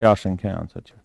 क्या संख्या है आंसर 6?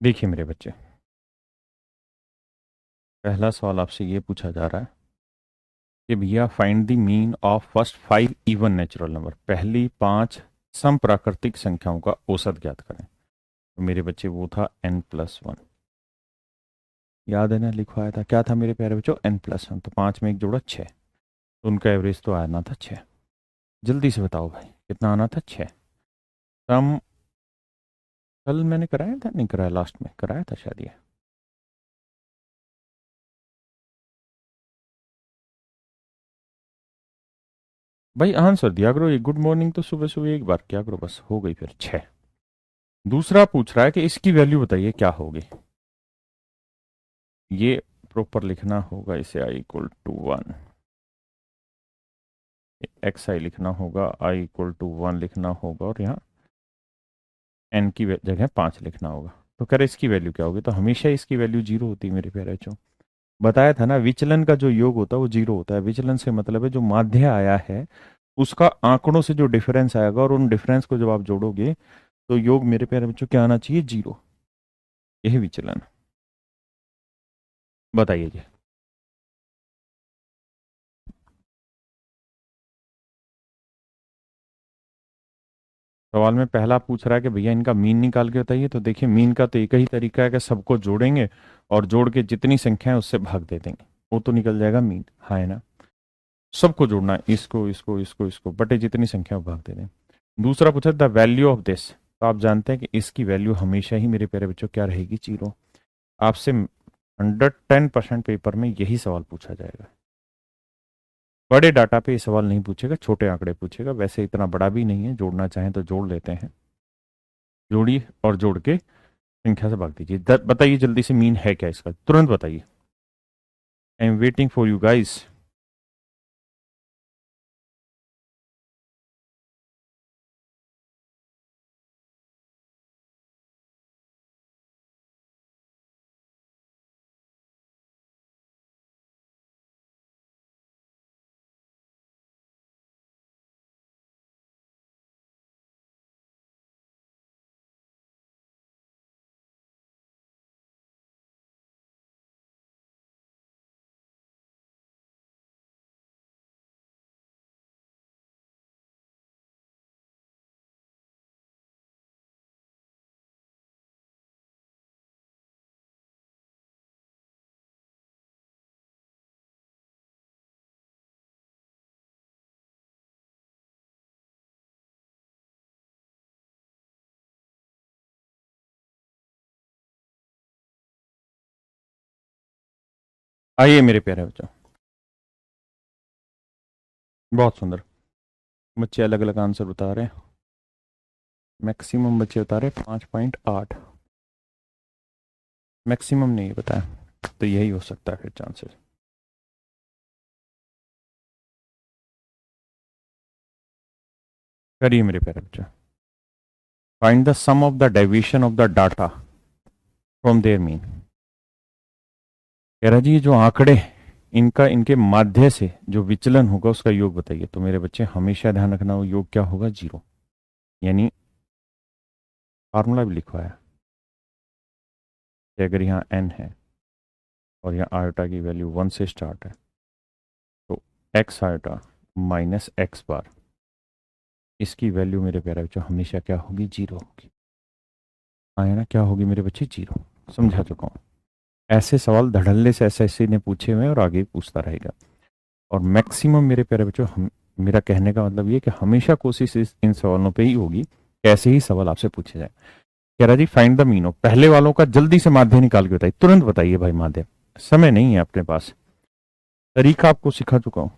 देखिए मेरे बच्चे, पहला सवाल आपसे ये पूछा जा रहा है कि भैया find the mean of first 5 even natural number, पहली 5 सम प्राकृतिक संख्याओं का औसत ज्ञात करें। तो मेरे बच्चे वो था n+1। याद है ना, लिखवाया था क्या था मेरे प्यारे बच्चों, n+1। तो 5 में एक जोड़ा 6, तो उनका एवरेज तो आना था 6। जल्दी से बताओ भाई कितना आना था, 6। सम कल मैंने कराया था, नहीं कराया, लास्ट में कराया था शायद ये। भाई आंसर दिया करो, ये गुड मॉर्निंग तो सुबह सुबह एक बार क्या करो, बस हो गई फिर 6। दूसरा पूछ रहा है कि इसकी वैल्यू बताइए क्या होगी। ये प्रॉपर लिखना होगा, इसे i=1, एक्स आई लिखना होगा, i=1 लिखना होगा, और यहाँ n की जगह 5 लिखना होगा। तो कह रहे इसकी वैल्यू क्या होगी, तो हमेशा इसकी वैल्यू 0 होती है मेरे प्यारे बच्चों। बताया था ना, विचलन का जो योग होता है वो 0 होता है। विचलन से मतलब है जो माध्य आया है उसका आंकड़ों से जो डिफरेंस आएगा, और उन डिफरेंस को जब आप जोड़ोगे तो योग मेरे प्यारे बच्चों क्या आना चाहिए, 0। यही विचलन। बताइए जी। सवाल में पहला पूछ रहा है कि भैया इनका मीन निकाल के बताइए। तो देखिए, मीन का तो एक ही तरीका है कि सबको जोड़ेंगे और जोड़ के जितनी संख्या है उससे भाग दे देंगे, वो तो निकल जाएगा मीन। हाँ है ना, सबको जोड़ना है, इसको इसको इसको इसको बटे जितनी संख्या भाग दे दें। दूसरा पूछा द वैल्यू ऑफ दिस, तो आप जानते हैं कि इसकी वैल्यू हमेशा ही मेरे प्यारे बच्चों क्या रहेगी, 0। आपसे 110% पेपर में यही सवाल पूछा जाएगा। बड़े डाटा पे ये सवाल नहीं पूछेगा, छोटे आंकड़े पूछेगा। वैसे इतना बड़ा भी नहीं है, जोड़ना चाहें तो जोड़ लेते हैं। जोड़िए और जोड़ के संख्या से भाग दीजिए। बताइए जल्दी से, मीन है क्या इसका, तुरंत बताइए। I am waiting for you guys. आइए मेरे प्यारे बच्चों, बहुत सुंदर। बच्चे अलग अलग आंसर बता रहे हैं। मैक्सिमम बच्चे बता रहे हैं 5.8। मैक्सिमम नहीं बताया, तो यही हो सकता है फिर चांसेस। करिए मेरे प्यारे बच्चों। Find the sum of the deviation of the data from their mean. कह रहा जी, ये जो आंकड़े इनका, इनके माध्य से जो विचलन होगा उसका योग बताइए। तो मेरे बच्चे हमेशा ध्यान रखना, वो योग क्या होगा, 0। यानी फार्मूला भी लिखवाया कि अगर यहाँ n है और यहाँ आयोटा की वैल्यू 1 से स्टार्ट है, तो x आयोटा माइनस एक्स बार, इसकी वैल्यू मेरे प्यारे बच्चों हमेशा क्या होगी, 0 होगी। आया ना, क्या होगी मेरे बच्चे, 0। समझा चुका हूँ। ऐसे सवाल धड़ल्ले से एसएससी ने पूछे हुए हैं और आगे भी पूछता रहेगा। और मैक्सिमम मेरे प्यारे बच्चों, मेरा कहने का मतलब ये कि हमेशा कोशिश इन सवालों पे ही होगी कैसे ही सवाल आपसे पूछे जाए। कह रहा जी फाइंड द मीन ऑफ, पहले वालों का जल्दी से माध्य निकाल के बताइए, तुरंत बताइए भाई। माध्य समय नहीं है अपने पास, तरीका आपको सिखा चुका हूं।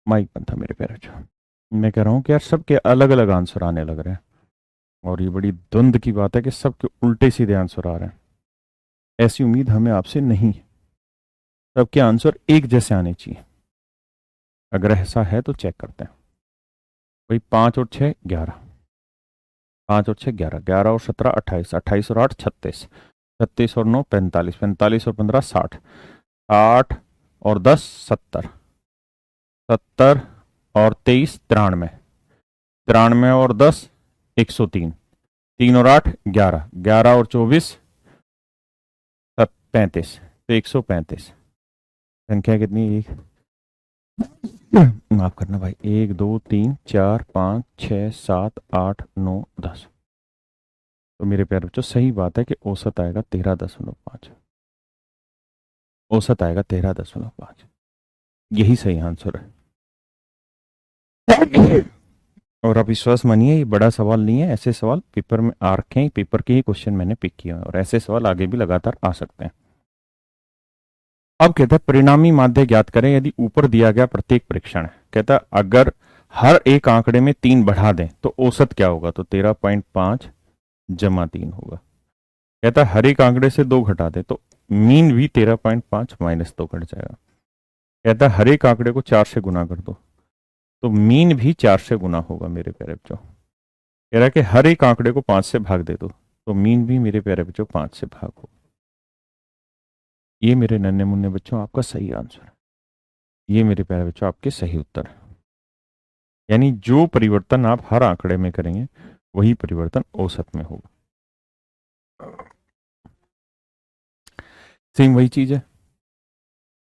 माइक बंद था मेरे पैर जो। मैं कह रहा हूँ कि यार सबके अलग अलग आंसर आने लग रहे हैं, और ये बड़ी द्वंद की बात है कि सबके उल्टे सीधे आंसर आ रहे हैं। ऐसी उम्मीद हमें आपसे नहीं है, सबके आंसर एक जैसे आने चाहिए। अगर ऐसा है तो चेक करते हैं। भाई 5 और 6 11, 5 और 6 11, 11 और 17 28, 28 और 8 36, 36 और 9 45, 45 और 15 60, 8 और 10 70, 70 और 23 93, 93 और 10 103, 3 और 8 11, 11 और 24 35, तो 135। संख्या कितनी? एक, माफ करना भाई, 1 2 3 4 5 6 7 8 9 10। तो मेरे प्यारे बच्चों सही बात है कि औसत आएगा 13.5, औसत आएगा 13.5, यही सही आंसर है। और आप विश्वास मानिए ये बड़ा सवाल नहीं है, ऐसे सवाल पेपर में आ रखे हैं, पेपर के ही क्वेश्चन मैंने पिक किए हैं, और ऐसे सवाल आगे भी लगातार आ सकते हैं। अब कहता है परिणामी माध्य ज्ञात करें यदि ऊपर दिया गया प्रत्येक परीक्षण है। कहता है अगर हर एक आंकड़े में 3 बढ़ा दें तो औसत क्या होगा, तो 13.5 जमा 3 होगा। कहता है हर एक आंकड़े से 2 घटा दे तो मीन भी 13.5 -2 घट जाएगा। कहता है हर एक आंकड़े को 4 से गुना कर दो तो मीन भी 4 से गुना होगा मेरे प्यारे बच्चों। कह रहा है कि हर एक आंकड़े को 5 से भाग दे दो तो मीन भी मेरे प्यारे बच्चों 5 से भाग होगा। ये मेरे नन्हे मुन्ने बच्चों आपका सही आंसर है, ये मेरे प्यारे बच्चों आपके सही उत्तर है। यानी जो परिवर्तन आप हर आंकड़े में करेंगे वही परिवर्तन औसत में होगा। सेम वही चीज है।